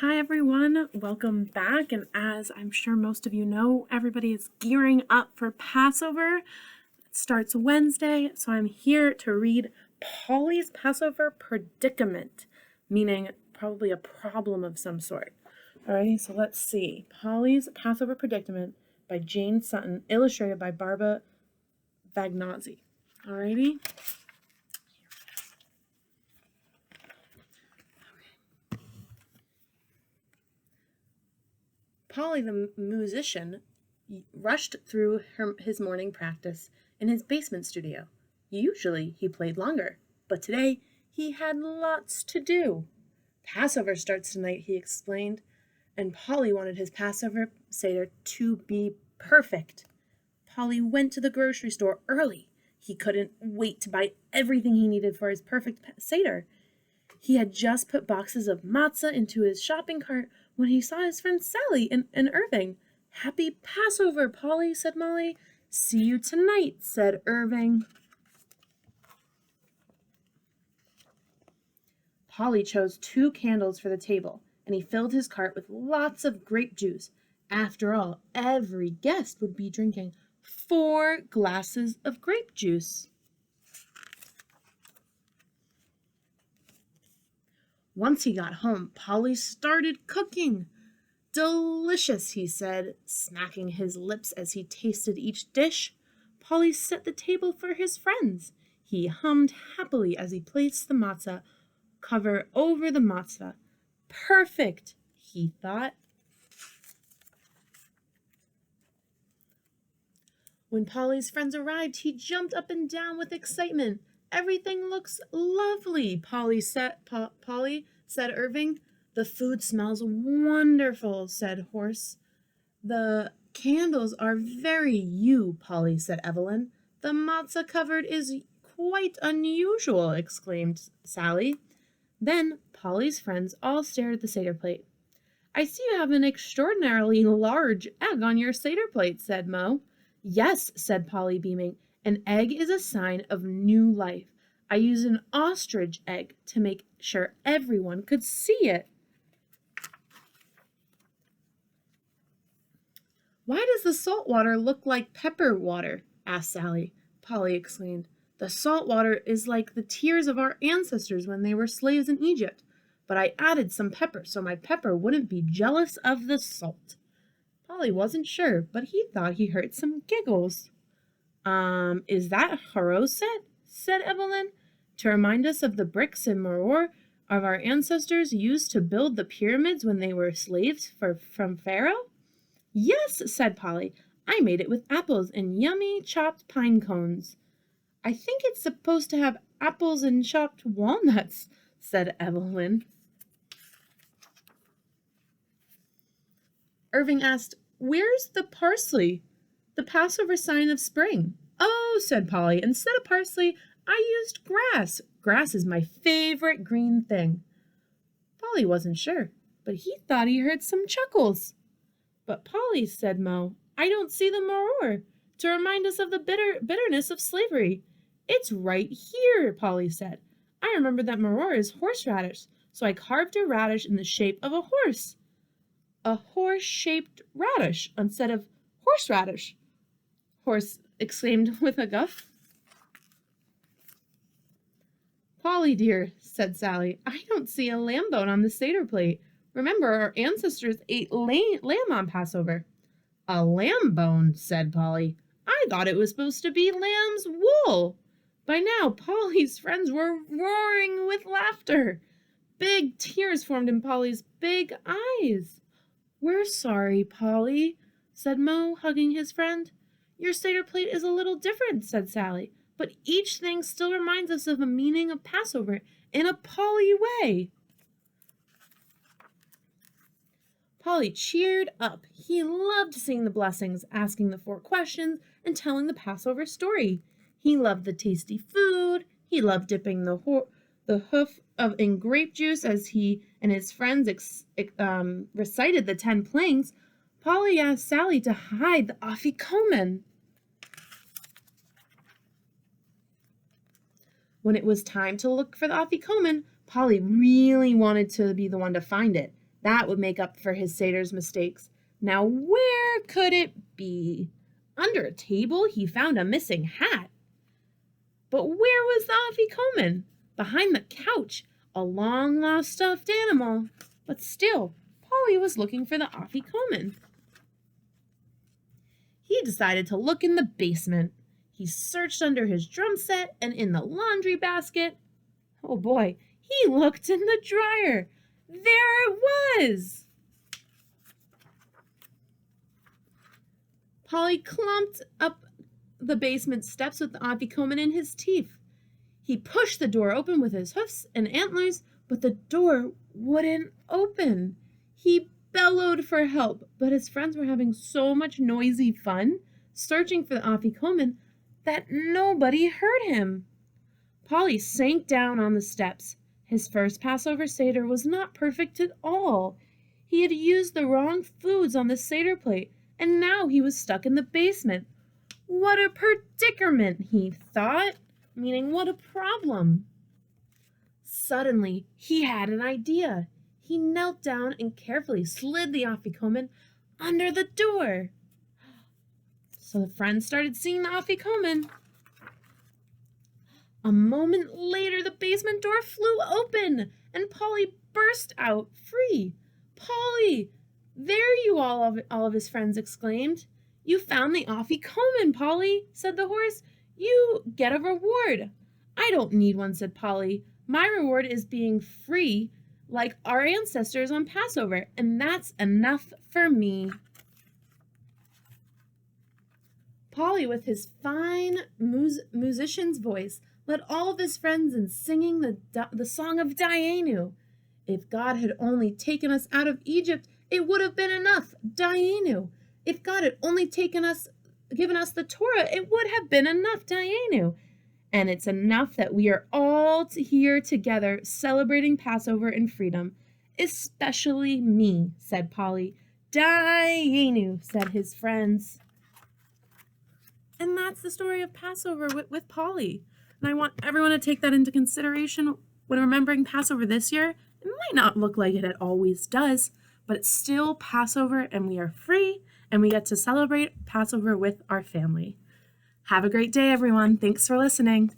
Hi everyone, welcome back, and as I'm sure most of you know, everybody is gearing up for Passover. It starts Wednesday, so I'm here to read Paulie's Passover Predicament, meaning probably a problem of some sort. Alrighty, so let's see. Paulie's Passover Predicament by Jane Sutton, illustrated by Barbara Vagnozzi. Alrighty. Paulie the musician rushed through his morning practice in his basement studio. Usually he played longer, but today he had lots to do. Passover starts tonight, he explained, and Paulie wanted his Passover Seder to be perfect. Paulie went to the grocery store early. He couldn't wait to buy everything he needed for his perfect Seder. He had just put boxes of matzah into his shopping cart when he saw his friends Sally and Irving. "Happy Passover, Paulie," said Molly. "See you tonight," said Irving. Paulie chose 2 candles for the table, and he filled his cart with lots of grape juice. After all, every guest would be drinking 4 glasses of grape juice. Once he got home, Paulie started cooking. "Delicious," he said, smacking his lips as he tasted each dish. Paulie set the table for his friends. He hummed happily as he placed the matzah cover over the matzah. "Perfect," he thought. When Paulie's friends arrived, he jumped up and down with excitement. "Everything looks lovely," Paulie said Irving. "The food smells wonderful," said Horse. "The candles are very you," Paulie said Evelyn. "The matzah covered is quite unusual," exclaimed Sally. Then Paulie's friends all stared at the Seder plate. "I see you have an extraordinarily large egg on your Seder plate," said Mo. "Yes," said Paulie, beaming. "An egg is a sign of new life. I used an ostrich egg to make sure everyone could see it." "Why does the salt water look like pepper water?" asked Sally. Paulie exclaimed, "The salt water is like the tears of our ancestors when they were slaves in Egypt. But I added some pepper so my pepper wouldn't be jealous of the salt." Paulie wasn't sure, but he thought he heard some giggles. "Is that haroset?" said Evelyn. "To remind us of the bricks and mortar of our ancestors used to build the pyramids when they were slaves from Pharaoh?" "Yes," said Paulie. "I made it with apples and yummy chopped pine cones." "I think it's supposed to have apples and chopped walnuts," said Evelyn. Irving asked, "Where's the parsley? The Passover sign of spring." "Oh," said Paulie, "instead of parsley, I used grass. Grass is my favorite green thing." Paulie wasn't sure, but he thought he heard some chuckles. "But Paulie," said Mo, "I don't see the maror to remind us of the bitterness of slavery." "It's right here," Paulie said. "I remember that maror is horseradish, so I carved a radish in the shape of a horse." "A horse-shaped radish instead of horseradish," Horse exclaimed with a guff. "Paulie, dear," said Sally, "I don't see a lamb bone on the Seder plate. Remember, our ancestors ate lamb on Passover." "A lamb bone," said Paulie. "I thought it was supposed to be lamb's wool." By now, Paulie's friends were roaring with laughter. Big tears formed in Paulie's big eyes. "We're sorry, Paulie," said Mo, hugging his friend. "Your Seder plate is a little different," said Sally, "but each thing still reminds us of the meaning of Passover in a Paulie way." Paulie cheered up. He loved seeing the blessings, asking the 4 questions, and telling the Passover story. He loved the tasty food. He loved dipping the hoof in grape juice as he and his friends recited the 10 planks. Paulie asked Sally to hide the afikomen. When it was time to look for the afikomen, Paulie really wanted to be the one to find it. That would make up for his satyr's mistakes. Now, where could it be? Under a table, he found a missing hat. But where was the afikoman? Behind the couch, a long-lost stuffed animal. But still, Paulie was looking for the afikoman. He decided to look in the basement. He searched under his drum set and in the laundry basket. Oh boy, he looked in the dryer. There it was! Paulie clumped up the basement steps with the afikoman in his teeth. He pushed the door open with his hoofs and antlers, but the door wouldn't open. He bellowed for help, but his friends were having so much noisy fun searching for the afikoman that nobody heard him. Paulie sank down on the steps. His first Passover Seder was not perfect at all. He had used the wrong foods on the Seder plate, and now he was stuck in the basement. What a predicament, he thought, meaning what a problem. Suddenly, he had an idea. He knelt down and carefully slid the afikoman under the door. So the friends started seeing the afikoman. A moment later, the basement door flew open, and Paulie burst out free. "Paulie, there you all of his friends exclaimed. "You found the afikoman, Paulie," said the horse. "You get a reward." "I don't need one," said Paulie. "My reward is being free like our ancestors on Passover, and that's enough for me." Paulie, with his fine musician's voice, led all of his friends in singing the song of Dayenu. If God had only taken us out of Egypt, it would have been enough. Dayenu. If God had only given us the Torah, it would have been enough. Dayenu. And it's enough that we are all here together celebrating Passover and freedom. Especially me, said Paulie. Dayenu, said his friends. And that's the story of Passover with Paulie. And I want everyone to take that into consideration when remembering Passover this year. It might not look like it always does, but it's still Passover and we are free and we get to celebrate Passover with our family. Have a great day, everyone. Thanks for listening.